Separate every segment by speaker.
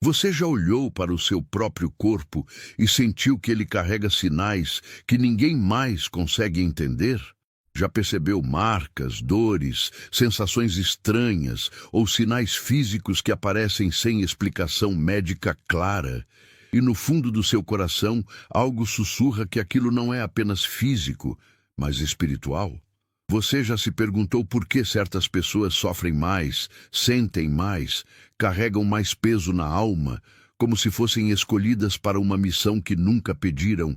Speaker 1: Você já olhou para o seu próprio corpo e sentiu que ele carrega sinais que ninguém mais consegue entender? Já percebeu marcas, dores, sensações estranhas ou sinais físicos que aparecem sem explicação médica clara? E no fundo do seu coração, algo sussurra que aquilo não é apenas físico, mas espiritual? Você já se perguntou por que certas pessoas sofrem mais, sentem mais, carregam mais peso na alma, como se fossem escolhidas para uma missão que nunca pediram,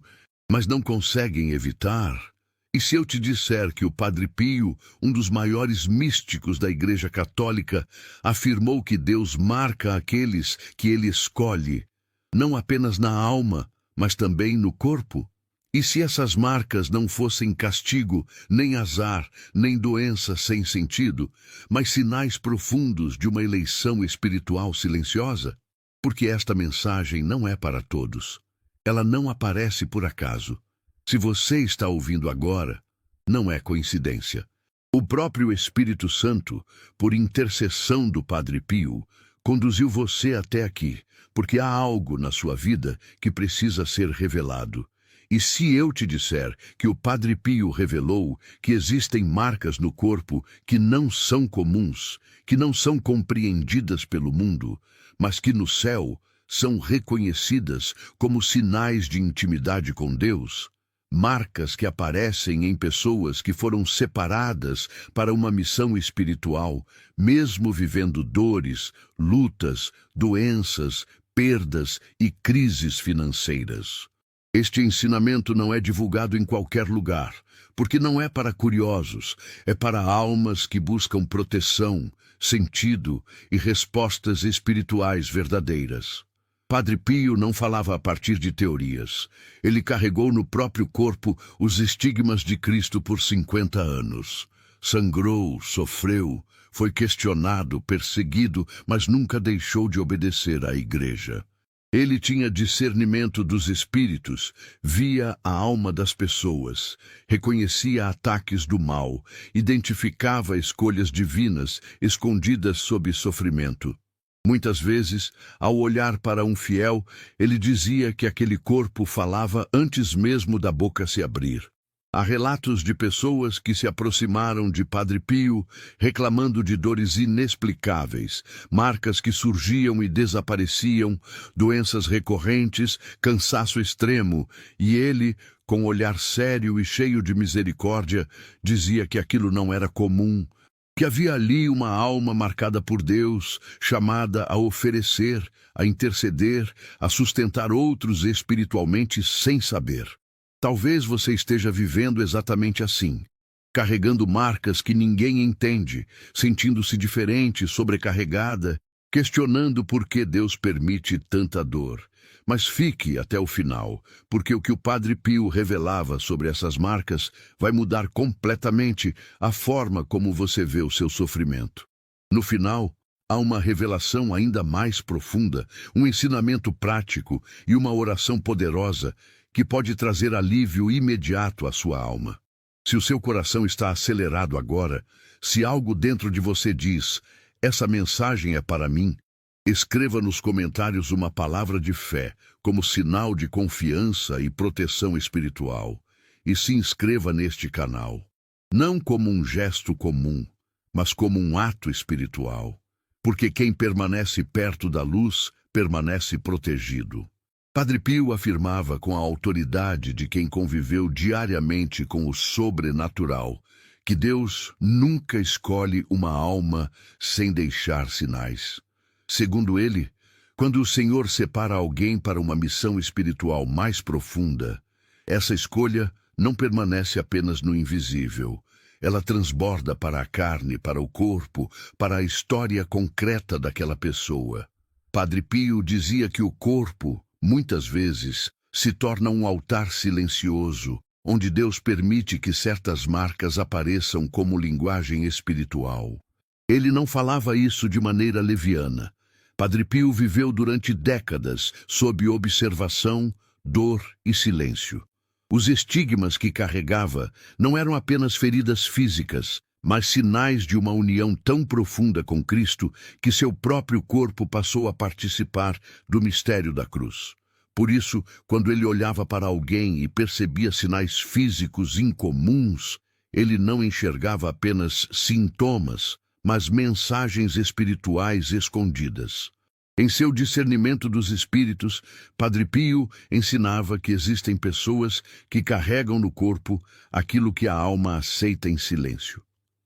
Speaker 1: mas não conseguem evitar? E se eu te disser que o Padre Pio, um dos maiores místicos da Igreja Católica, afirmou que Deus marca aqueles que ele escolhe, não apenas na alma, mas também no corpo? E se essas marcas não fossem castigo, nem azar, nem doença sem sentido, mas sinais profundos de uma eleição espiritual silenciosa? Porque esta mensagem não é para todos. Ela não aparece por acaso. Se você está ouvindo agora, não é coincidência. O próprio Espírito Santo, por intercessão do Padre Pio, conduziu você até aqui, porque há algo na sua vida que precisa ser revelado. E se eu te disser que o Padre Pio revelou que existem marcas no corpo que não são comuns, que não são compreendidas pelo mundo, mas que no céu são reconhecidas como sinais de intimidade com Deus, marcas que aparecem em pessoas que foram separadas para uma missão espiritual, mesmo vivendo dores, lutas, doenças, perdas e crises financeiras. Este ensinamento não é divulgado em qualquer lugar, porque não é para curiosos, é para almas que buscam proteção, sentido e respostas espirituais verdadeiras. Padre Pio não falava a partir de teorias. Ele carregou no próprio corpo os estigmas de Cristo por 50 anos. Sangrou, sofreu, foi questionado, perseguido, mas nunca deixou de obedecer à Igreja. Ele tinha discernimento dos espíritos, via a alma das pessoas, reconhecia ataques do mal, identificava escolhas divinas escondidas sob sofrimento. Muitas vezes, ao olhar para um fiel, ele dizia que aquele corpo falava antes mesmo da boca se abrir. Há relatos de pessoas que se aproximaram de Padre Pio reclamando de dores inexplicáveis, marcas que surgiam e desapareciam, doenças recorrentes, cansaço extremo, e ele, com olhar sério e cheio de misericórdia, dizia que aquilo não era comum, que havia ali uma alma marcada por Deus, chamada a oferecer, a interceder, a sustentar outros espiritualmente sem saber. Talvez você esteja vivendo exatamente assim, carregando marcas que ninguém entende, sentindo-se diferente, sobrecarregada, questionando por que Deus permite tanta dor. Mas fique até o final, porque o que o Padre Pio revelava sobre essas marcas vai mudar completamente a forma como você vê o seu sofrimento. No final, há uma revelação ainda mais profunda, um ensinamento prático e uma oração poderosa que pode trazer alívio imediato à sua alma. Se o seu coração está acelerado agora, se algo dentro de você diz, essa mensagem é para mim, escreva nos comentários uma palavra de fé, como sinal de confiança e proteção espiritual. E se inscreva neste canal, não como um gesto comum, mas como um ato espiritual. Porque quem permanece perto da luz, permanece protegido. Padre Pio afirmava com a autoridade de quem conviveu diariamente com o sobrenatural, que Deus nunca escolhe uma alma sem deixar sinais. Segundo ele, quando o Senhor separa alguém para uma missão espiritual mais profunda, essa escolha não permanece apenas no invisível. Ela transborda para a carne, para o corpo, para a história concreta daquela pessoa. Padre Pio dizia que o corpo, muitas vezes, se torna um altar silencioso, onde Deus permite que certas marcas apareçam como linguagem espiritual. Ele não falava isso de maneira leviana. Padre Pio viveu durante décadas sob observação, dor e silêncio. Os estigmas que carregava não eram apenas feridas físicas, mas sinais de uma união tão profunda com Cristo que seu próprio corpo passou a participar do mistério da cruz. Por isso, quando ele olhava para alguém e percebia sinais físicos incomuns, ele não enxergava apenas sintomas, mas mensagens espirituais escondidas. Em seu discernimento dos espíritos, Padre Pio ensinava que existem pessoas que carregam no corpo aquilo que a alma aceita em silêncio.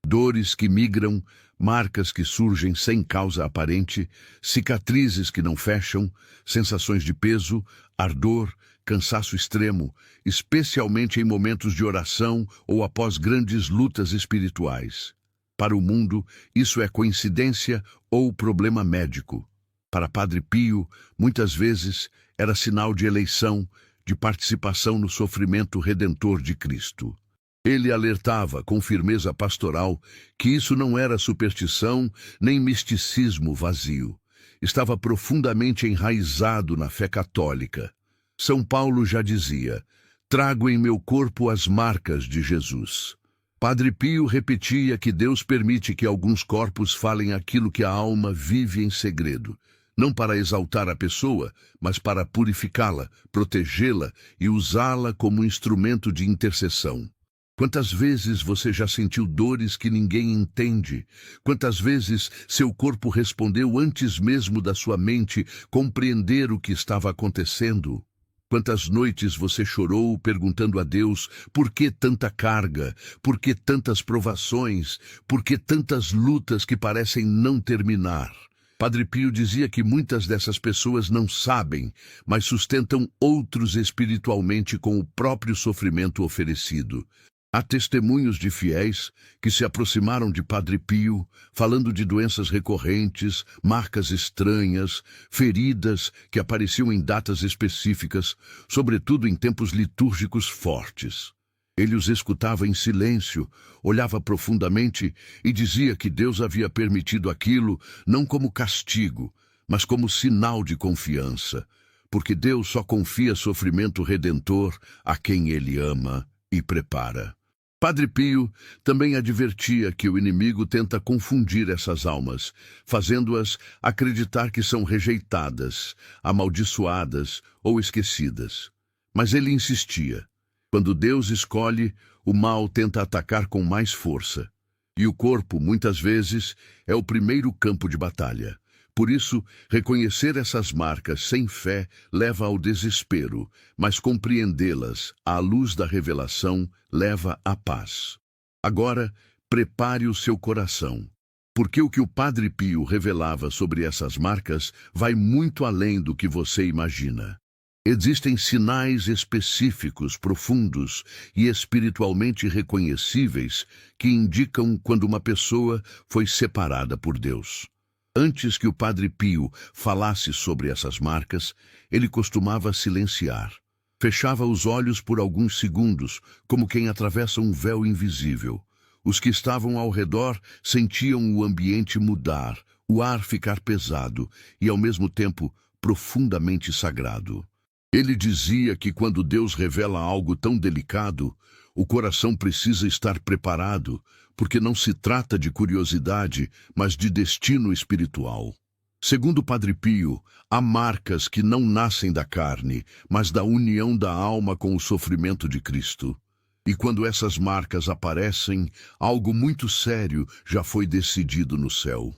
Speaker 1: Dores que migram, marcas que surgem sem causa aparente, cicatrizes que não fecham, sensações de peso, ardor, cansaço extremo, especialmente em momentos de oração ou após grandes lutas espirituais. Para o mundo, isso é coincidência ou problema médico. Para Padre Pio, muitas vezes, era sinal de eleição, de participação no sofrimento redentor de Cristo. Ele alertava com firmeza pastoral que isso não era superstição nem misticismo vazio. Estava profundamente enraizado na fé católica. São Paulo já dizia: "Trago em meu corpo as marcas de Jesus." Padre Pio repetia que Deus permite que alguns corpos falem aquilo que a alma vive em segredo, não para exaltar a pessoa, mas para purificá-la, protegê-la e usá-la como instrumento de intercessão. Quantas vezes você já sentiu dores que ninguém entende? Quantas vezes seu corpo respondeu antes mesmo da sua mente compreender o que estava acontecendo? Quantas noites você chorou perguntando a Deus por que tanta carga, por que tantas provações, por que tantas lutas que parecem não terminar? Padre Pio dizia que muitas dessas pessoas não sabem, mas sustentam outros espiritualmente com o próprio sofrimento oferecido. Há testemunhos de fiéis que se aproximaram de Padre Pio, falando de doenças recorrentes, marcas estranhas, feridas que apareciam em datas específicas, sobretudo em tempos litúrgicos fortes. Ele os escutava em silêncio, olhava profundamente e dizia que Deus havia permitido aquilo não como castigo, mas como sinal de confiança, porque Deus só confia sofrimento redentor a quem Ele ama e prepara. Padre Pio também advertia que o inimigo tenta confundir essas almas, fazendo-as acreditar que são rejeitadas, amaldiçoadas ou esquecidas. Mas ele insistia: quando Deus escolhe, o mal tenta atacar com mais força. E o corpo, muitas vezes, é o primeiro campo de batalha. Por isso, reconhecer essas marcas sem fé leva ao desespero, mas compreendê-las à luz da revelação leva à paz. Agora, prepare o seu coração, porque o que o Padre Pio revelava sobre essas marcas vai muito além do que você imagina. Existem sinais específicos, profundos e espiritualmente reconhecíveis que indicam quando uma pessoa foi separada por Deus. Antes que o Padre Pio falasse sobre essas marcas, ele costumava silenciar. Fechava os olhos por alguns segundos, como quem atravessa um véu invisível. Os que estavam ao redor sentiam o ambiente mudar, o ar ficar pesado e, ao mesmo tempo, profundamente sagrado. Ele dizia que quando Deus revela algo tão delicado, o coração precisa estar preparado, porque não se trata de curiosidade, mas de destino espiritual. Segundo Padre Pio, há marcas que não nascem da carne, mas da união da alma com o sofrimento de Cristo. E quando essas marcas aparecem, algo muito sério já foi decidido no céu.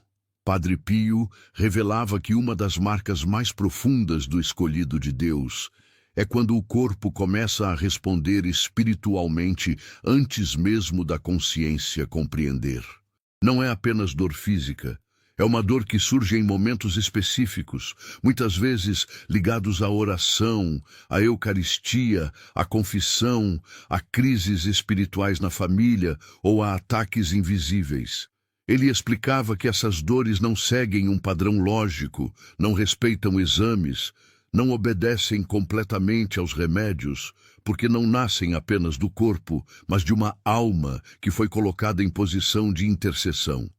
Speaker 1: Padre Pio revelava que uma das marcas mais profundas do escolhido de Deus é quando o corpo começa a responder espiritualmente antes mesmo da consciência compreender. Não é apenas dor física, é uma dor que surge em momentos específicos, muitas vezes ligados à oração, à Eucaristia, à confissão, a crises espirituais na família ou a ataques invisíveis. Ele explicava que essas dores não seguem um padrão lógico, não respeitam exames, não obedecem completamente aos remédios, porque não nascem apenas do corpo, mas de uma alma que foi colocada em posição de intercessão.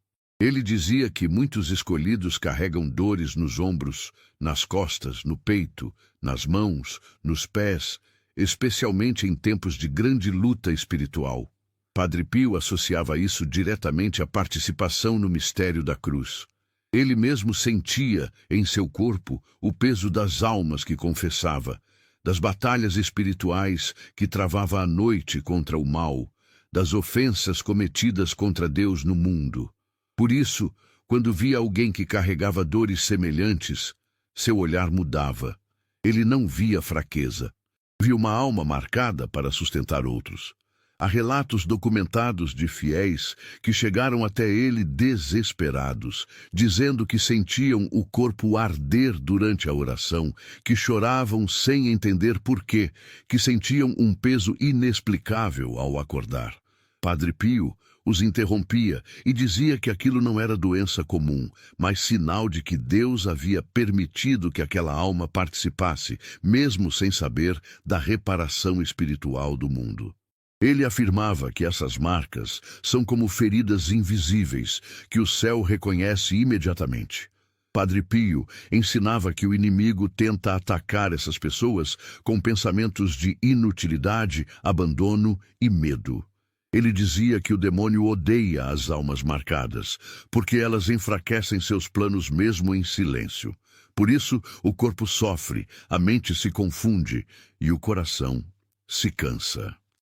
Speaker 1: Ele dizia que muitos escolhidos carregam dores nos ombros, nas costas, no peito, nas mãos, nos pés, especialmente em tempos de grande luta espiritual. Padre Pio associava isso diretamente à participação no mistério da cruz. Ele mesmo sentia em seu corpo o peso das almas que confessava, das batalhas espirituais que travava à noite contra o mal, das ofensas cometidas contra Deus no mundo. Por isso, quando via alguém que carregava dores semelhantes, seu olhar mudava. Ele não via fraqueza. Via uma alma marcada para sustentar outros. Há relatos documentados de fiéis que chegaram até ele desesperados, dizendo que sentiam o corpo arder durante a oração, que choravam sem entender por quê, que sentiam um peso inexplicável ao acordar. Padre Pio os interrompia e dizia que aquilo não era doença comum, mas sinal de que Deus havia permitido que aquela alma participasse, mesmo sem saber, da reparação espiritual do mundo. Ele afirmava que essas marcas são como feridas invisíveis, que o céu reconhece imediatamente. Padre Pio ensinava que o inimigo tenta atacar essas pessoas com pensamentos de inutilidade, abandono e medo. Ele dizia que o demônio odeia as almas marcadas, porque elas enfraquecem seus planos mesmo em silêncio. Por isso, o corpo sofre, a mente se confunde e o coração se cansa.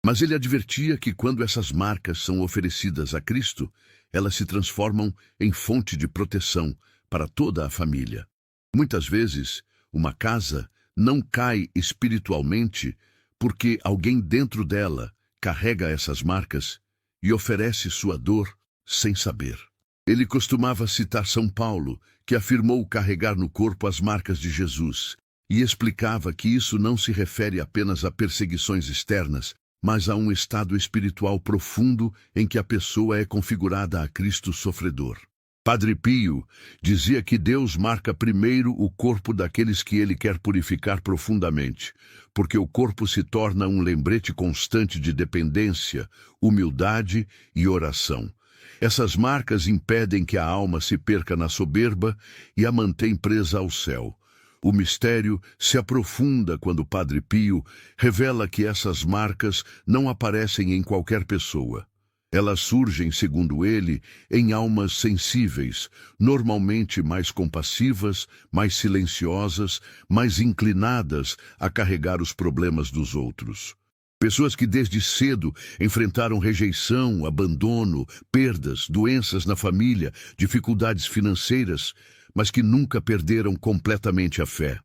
Speaker 1: Mas ele advertia que quando essas marcas são oferecidas a Cristo, elas se transformam em fonte de proteção para toda a família. Muitas vezes, uma casa não cai espiritualmente porque alguém dentro dela carrega essas marcas e oferece sua dor sem saber. Ele costumava citar São Paulo, que afirmou carregar no corpo as marcas de Jesus, e explicava que isso não se refere apenas a perseguições externas, mas a um estado espiritual profundo em que a pessoa é configurada a Cristo sofredor. Padre Pio dizia que Deus marca primeiro o corpo daqueles que ele quer purificar profundamente, porque o corpo se torna um lembrete constante de dependência, humildade e oração. Essas marcas impedem que a alma se perca na soberba e a mantém presa ao céu. O mistério se aprofunda quando Padre Pio revela que essas marcas não aparecem em qualquer pessoa. Elas surgem, segundo ele, em almas sensíveis, normalmente mais compassivas, mais silenciosas, mais inclinadas a carregar os problemas dos outros. Pessoas que desde cedo enfrentaram rejeição, abandono, perdas, doenças na família, dificuldades financeiras, mas que nunca perderam completamente a fé.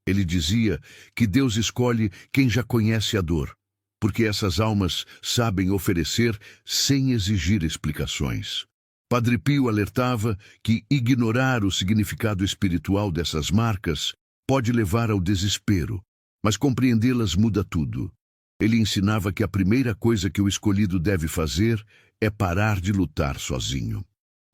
Speaker 1: Ele dizia que Deus escolhe quem já conhece a dor, porque essas almas sabem oferecer sem exigir explicações. Padre Pio alertava que ignorar o significado espiritual dessas marcas pode levar ao desespero, mas compreendê-las muda tudo. Ele ensinava que a primeira coisa que o escolhido deve fazer é parar de lutar sozinho.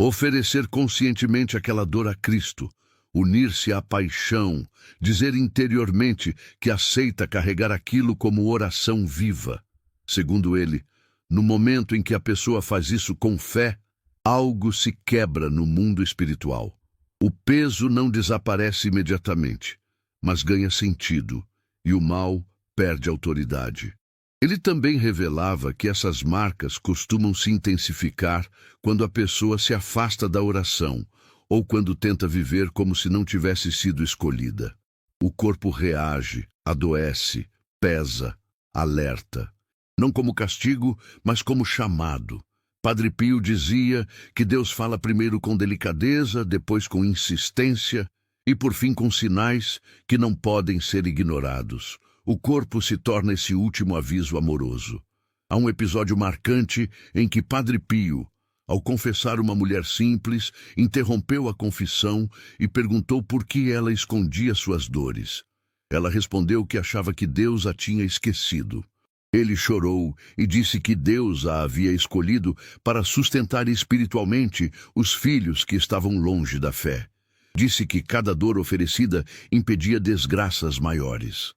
Speaker 1: Oferecer conscientemente aquela dor a Cristo, unir-se à paixão, dizer interiormente que aceita carregar aquilo como oração viva. Segundo ele, no momento em que a pessoa faz isso com fé, algo se quebra no mundo espiritual. O peso não desaparece imediatamente, mas ganha sentido, e o mal perde autoridade. Ele também revelava que essas marcas costumam se intensificar quando a pessoa se afasta da oração, ou quando tenta viver como se não tivesse sido escolhida. O corpo reage, adoece, pesa, alerta. Não como castigo, mas como chamado. Padre Pio dizia que Deus fala primeiro com delicadeza, depois com insistência e por fim com sinais que não podem ser ignorados. O corpo se torna esse último aviso amoroso. Há um episódio marcante em que Padre Pio, ao confessar uma mulher simples, interrompeu a confissão e perguntou por que ela escondia suas dores. Ela respondeu que achava que Deus a tinha esquecido. Ele chorou e disse que Deus a havia escolhido para sustentar espiritualmente os filhos que estavam longe da fé. Disse que cada dor oferecida impedia desgraças maiores.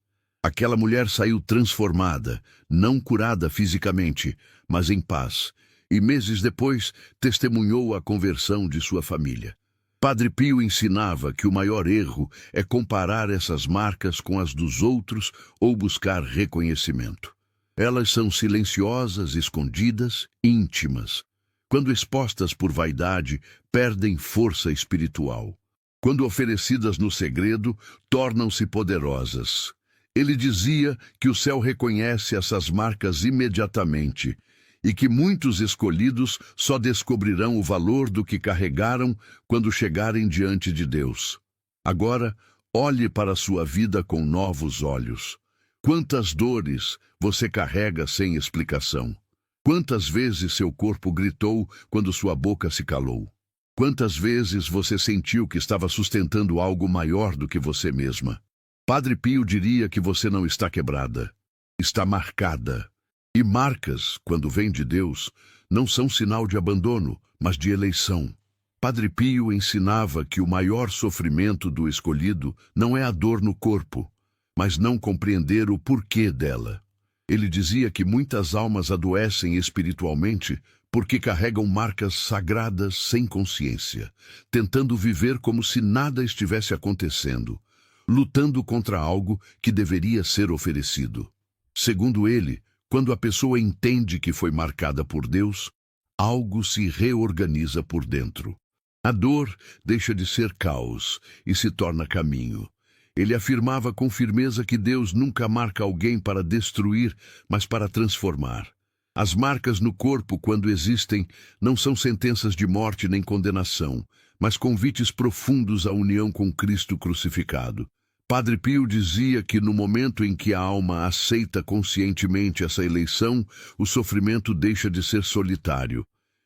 Speaker 1: Aquela mulher saiu transformada, não curada fisicamente, mas em paz, e meses depois testemunhou a conversão de sua família. Padre Pio ensinava que o maior erro é comparar essas marcas com as dos outros ou buscar reconhecimento. Elas são silenciosas, escondidas, íntimas. Quando expostas por vaidade, perdem força espiritual. Quando oferecidas no segredo, tornam-se poderosas. Ele dizia que o céu reconhece essas marcas imediatamente e que muitos escolhidos só descobrirão o valor do que carregaram quando chegarem diante de Deus. Agora, olhe para a sua vida com novos olhos. Quantas dores você carrega sem explicação? Quantas vezes seu corpo gritou quando sua boca se calou? Quantas vezes você sentiu que estava sustentando algo maior do que você mesma? Padre Pio diria que você não está quebrada, está marcada. E marcas, quando vêm de Deus, não são sinal de abandono, mas de eleição. Padre Pio ensinava que o maior sofrimento do escolhido não é a dor no corpo, mas não compreender o porquê dela. Ele dizia que muitas almas adoecem espiritualmente porque carregam marcas sagradas sem consciência, tentando viver como se nada estivesse acontecendo, lutando contra algo que deveria ser oferecido. Segundo ele, quando a pessoa entende que foi marcada por Deus, algo se reorganiza por dentro. A dor deixa de ser caos e se torna caminho. Ele afirmava com firmeza que Deus nunca marca alguém para destruir, mas para transformar. As marcas no corpo, quando existem, não são sentenças de morte nem condenação, mas convites profundos à união com Cristo crucificado. Padre Pio dizia que no momento em que a alma aceita conscientemente essa eleição, o sofrimento deixa de ser solitário.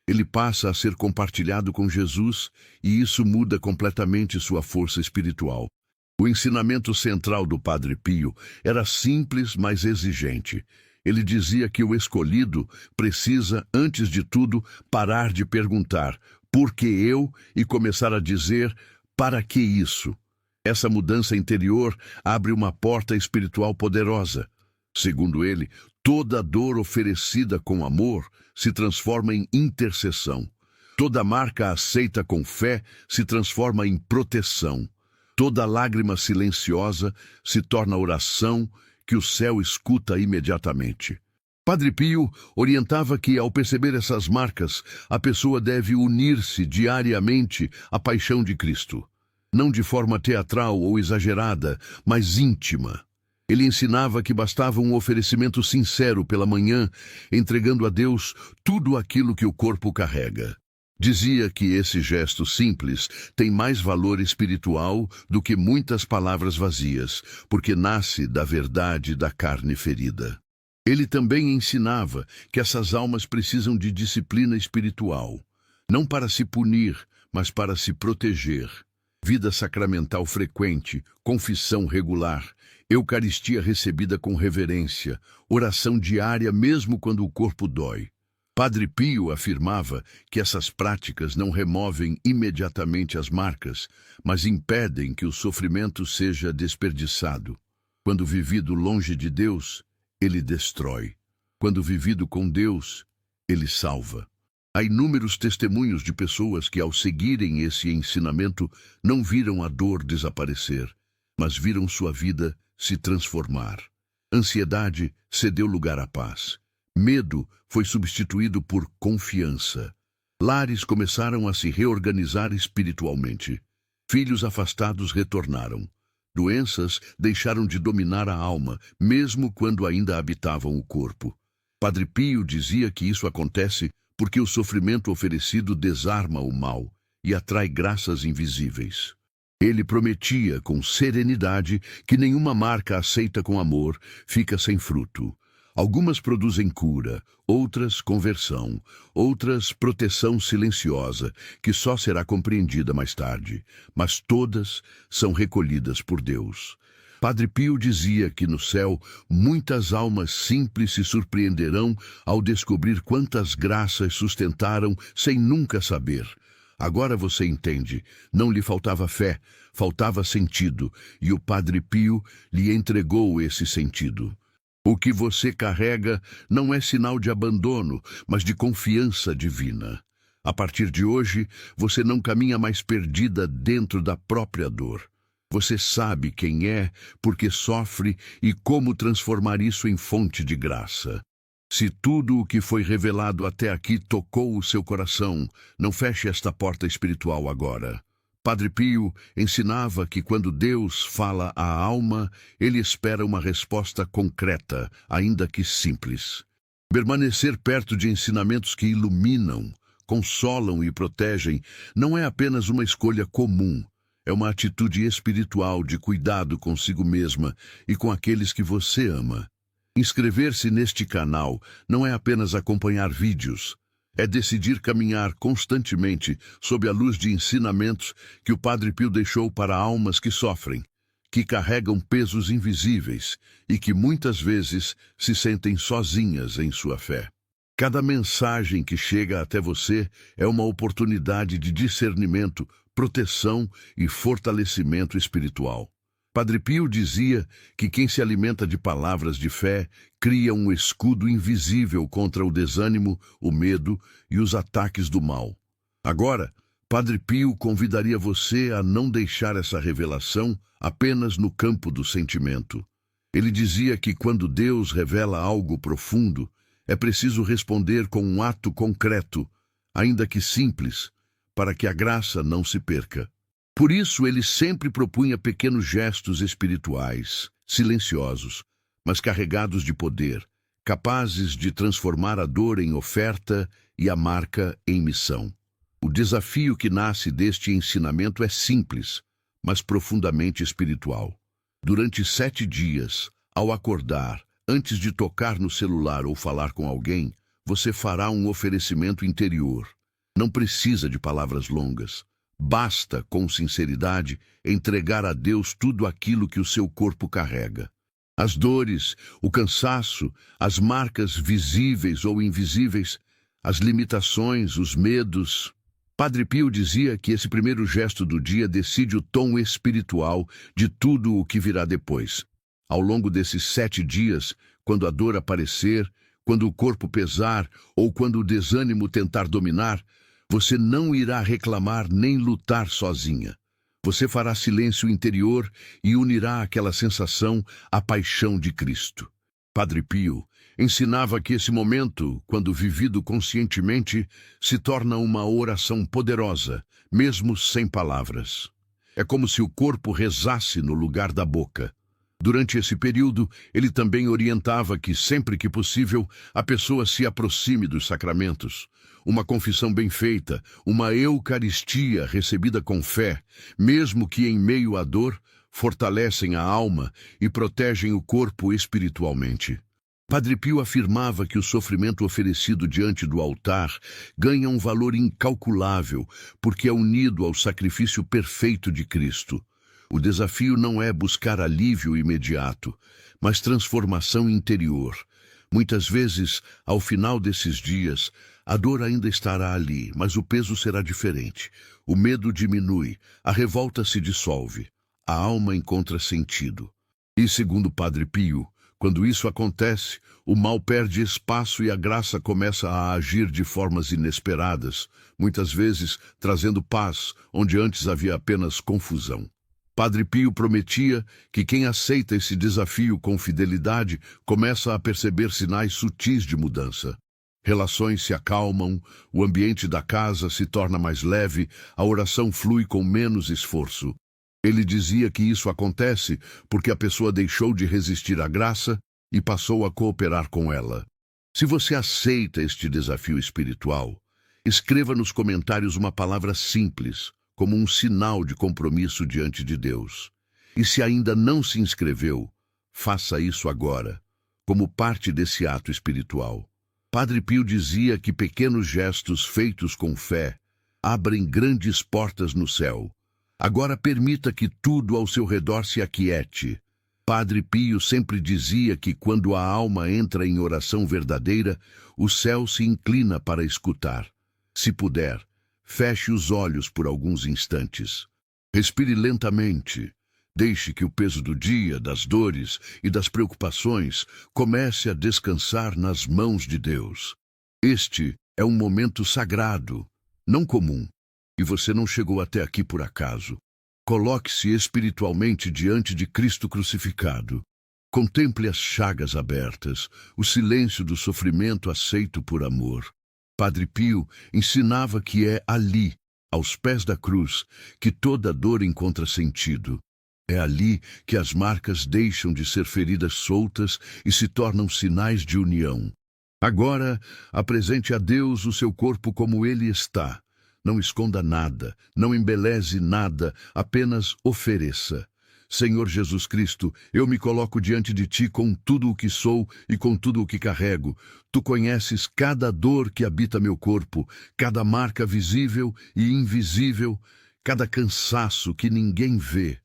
Speaker 1: Ele passa a ser compartilhado com Jesus e isso muda completamente sua força espiritual. O ensinamento central do Padre Pio era simples, mas exigente. Ele dizia que o escolhido precisa, antes de tudo, parar de perguntar por que eu e começar a dizer para que isso. Essa mudança interior abre uma porta espiritual poderosa. Segundo ele, toda dor oferecida com amor se transforma em intercessão. Toda marca aceita com fé se transforma em proteção. Toda lágrima silenciosa se torna oração que o céu escuta imediatamente. Padre Pio orientava que, ao perceber essas marcas, a pessoa deve unir-se diariamente à paixão de Cristo. Não de forma teatral ou exagerada, mas íntima. Ele ensinava que bastava um oferecimento sincero pela manhã, entregando a Deus tudo aquilo que o corpo carrega. Dizia que esse gesto simples tem mais valor espiritual do que muitas palavras vazias, porque nasce da verdade da carne ferida. Ele também ensinava que essas almas precisam de disciplina espiritual, não para se punir, mas para se proteger. Vida sacramental frequente, confissão regular, Eucaristia recebida com reverência, oração diária mesmo quando o corpo dói. Padre Pio afirmava que essas práticas não removem imediatamente as marcas, mas impedem que o sofrimento seja desperdiçado. Quando vivido longe de Deus, ele destrói. Quando vivido com Deus, ele salva. Há inúmeros testemunhos de pessoas que, ao seguirem esse ensinamento, não viram a dor desaparecer, mas viram sua vida se transformar. Ansiedade cedeu lugar à paz. Medo foi substituído por confiança. Lares começaram a se reorganizar espiritualmente. Filhos afastados retornaram. Doenças deixaram de dominar a alma, mesmo quando ainda habitavam o corpo. Padre Pio dizia que isso acontece porque o sofrimento oferecido desarma o mal e atrai graças invisíveis. Ele prometia com serenidade que nenhuma marca aceita com amor fica sem fruto. Algumas produzem cura, outras conversão, outras proteção silenciosa, que só será compreendida mais tarde, mas todas são recolhidas por Deus. Padre Pio dizia que no céu muitas almas simples se surpreenderão ao descobrir quantas graças sustentaram sem nunca saber. Agora você entende, não lhe faltava fé, faltava sentido, e o Padre Pio lhe entregou esse sentido. O que você carrega não é sinal de abandono, mas de confiança divina. A partir de hoje, você não caminha mais perdida dentro da própria dor. Você sabe quem é, porque sofre e como transformar isso em fonte de graça. Se tudo o que foi revelado até aqui tocou o seu coração, não feche esta porta espiritual agora. Padre Pio ensinava que quando Deus fala à alma, ele espera uma resposta concreta, ainda que simples. Permanecer perto de ensinamentos que iluminam, consolam e protegem não é apenas uma escolha comum, é uma atitude espiritual de cuidado consigo mesma e com aqueles que você ama. Inscrever-se neste canal não é apenas acompanhar vídeos, é decidir caminhar constantemente sob a luz de ensinamentos que o Padre Pio deixou para almas que sofrem, que carregam pesos invisíveis e que muitas vezes se sentem sozinhas em sua fé. Cada mensagem que chega até você é uma oportunidade de discernimento, proteção e fortalecimento espiritual. Padre Pio dizia que quem se alimenta de palavras de fé cria um escudo invisível contra o desânimo, o medo e os ataques do mal. Agora, Padre Pio convidaria você a não deixar essa revelação apenas no campo do sentimento. Ele dizia que quando Deus revela algo profundo, é preciso responder com um ato concreto, ainda que simples, para que a graça não se perca. Por isso, ele sempre propunha pequenos gestos espirituais, silenciosos, mas carregados de poder, capazes de transformar a dor em oferta e a marca em missão. O desafio que nasce deste ensinamento é simples, mas profundamente espiritual. Durante 7 dias, ao acordar, antes de tocar no celular ou falar com alguém, você fará um oferecimento interior. Não precisa de palavras longas. Basta, com sinceridade, entregar a Deus tudo aquilo que o seu corpo carrega. As dores, o cansaço, as marcas visíveis ou invisíveis, as limitações, os medos. Padre Pio dizia que esse primeiro gesto do dia decide o tom espiritual de tudo o que virá depois. Ao longo desses 7 dias, quando a dor aparecer, quando o corpo pesar ou quando o desânimo tentar dominar, você não irá reclamar nem lutar sozinha. Você fará silêncio interior e unirá aquela sensação à paixão de Cristo. Padre Pio ensinava que esse momento, quando vivido conscientemente, se torna uma oração poderosa, mesmo sem palavras. É como se o corpo rezasse no lugar da boca. Durante esse período, ele também orientava que, sempre que possível, a pessoa se aproxime dos sacramentos. Uma confissão bem feita, uma eucaristia recebida com fé, mesmo que em meio à dor, fortalecem a alma e protegem o corpo espiritualmente. Padre Pio afirmava que o sofrimento oferecido diante do altar ganha um valor incalculável, porque é unido ao sacrifício perfeito de Cristo. O desafio não é buscar alívio imediato, mas transformação interior. Muitas vezes, ao final desses dias, a dor ainda estará ali, mas o peso será diferente. O medo diminui, a revolta se dissolve, a alma encontra sentido. E, segundo Padre Pio, quando isso acontece, o mal perde espaço e a graça começa a agir de formas inesperadas, muitas vezes trazendo paz onde antes havia apenas confusão. Padre Pio prometia que quem aceita esse desafio com fidelidade começa a perceber sinais sutis de mudança. Relações se acalmam, o ambiente da casa se torna mais leve, a oração flui com menos esforço. Ele dizia que isso acontece porque a pessoa deixou de resistir à graça e passou a cooperar com ela. Se você aceita este desafio espiritual, escreva nos comentários uma palavra simples, como um sinal de compromisso diante de Deus. E se ainda não se inscreveu, faça isso agora, como parte desse ato espiritual. Padre Pio dizia que pequenos gestos feitos com fé abrem grandes portas no céu. Agora permita que tudo ao seu redor se aquiete. Padre Pio sempre dizia que quando a alma entra em oração verdadeira, o céu se inclina para escutar. Se puder, feche os olhos por alguns instantes. Respire lentamente. Deixe que o peso do dia, das dores e das preocupações comece a descansar nas mãos de Deus. Este é um momento sagrado, não comum, e você não chegou até aqui por acaso. Coloque-se espiritualmente diante de Cristo crucificado. Contemple as chagas abertas, o silêncio do sofrimento aceito por amor. Padre Pio ensinava que é ali, aos pés da cruz, que toda dor encontra sentido. É ali que as marcas deixam de ser feridas soltas e se tornam sinais de união. Agora, apresente a Deus o seu corpo como ele está. Não esconda nada, não embeleze nada, apenas ofereça. Senhor Jesus Cristo, eu me coloco diante de Ti com tudo o que sou e com tudo o que carrego. Tu conheces cada dor que habita meu corpo, cada marca visível e invisível, cada cansaço que ninguém vê.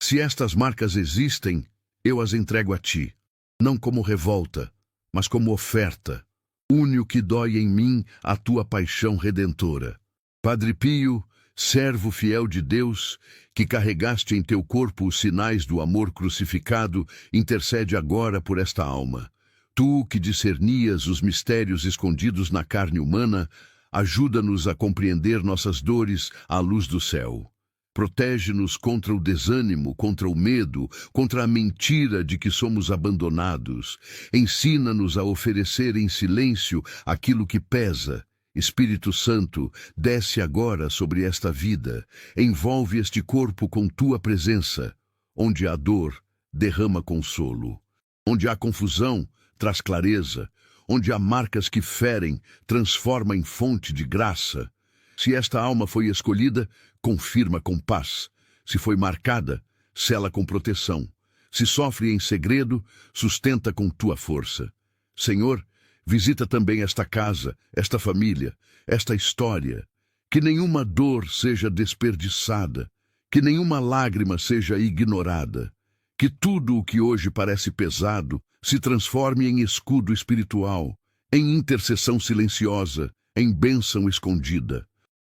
Speaker 1: Se estas marcas existem, eu as entrego a Ti, não como revolta, mas como oferta. Une o que dói em mim a Tua paixão redentora. Padre Pio, servo fiel de Deus, que carregaste em teu corpo os sinais do amor crucificado, intercede agora por esta alma. Tu, que discernias os mistérios escondidos na carne humana, ajuda-nos a compreender nossas dores à luz do céu. Protege-nos contra o desânimo, contra o medo, contra a mentira de que somos abandonados. Ensina-nos a oferecer em silêncio aquilo que pesa. Espírito Santo, desce agora sobre esta vida, envolve este corpo com tua presença. Onde há dor, derrama consolo. Onde há confusão, traz clareza. Onde há marcas que ferem, transforma em fonte de graça. Se esta alma foi escolhida, confirma com paz. Se foi marcada, sela com proteção. Se sofre em segredo, sustenta com tua força. Senhor, visita também esta casa, esta família, esta história. Que nenhuma dor seja desperdiçada, que nenhuma lágrima seja ignorada. Que tudo o que hoje parece pesado se transforme em escudo espiritual, em intercessão silenciosa, em bênção escondida.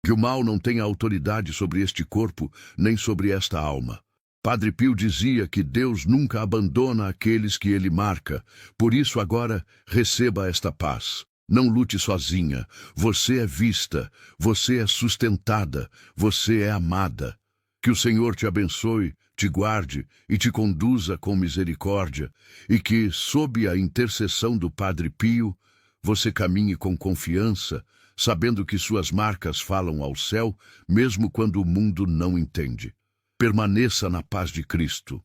Speaker 1: Que o mal não tenha autoridade sobre este corpo, nem sobre esta alma. Padre Pio dizia que Deus nunca abandona aqueles que ele marca. Por isso agora, receba esta paz. Não lute sozinha. Você é vista, você é sustentada, você é amada. Que o Senhor te abençoe, te guarde e te conduza com misericórdia, e que, sob a intercessão do Padre Pio, você caminhe com confiança, sabendo que suas marcas falam ao céu, mesmo quando o mundo não entende. Permaneça na paz de Cristo.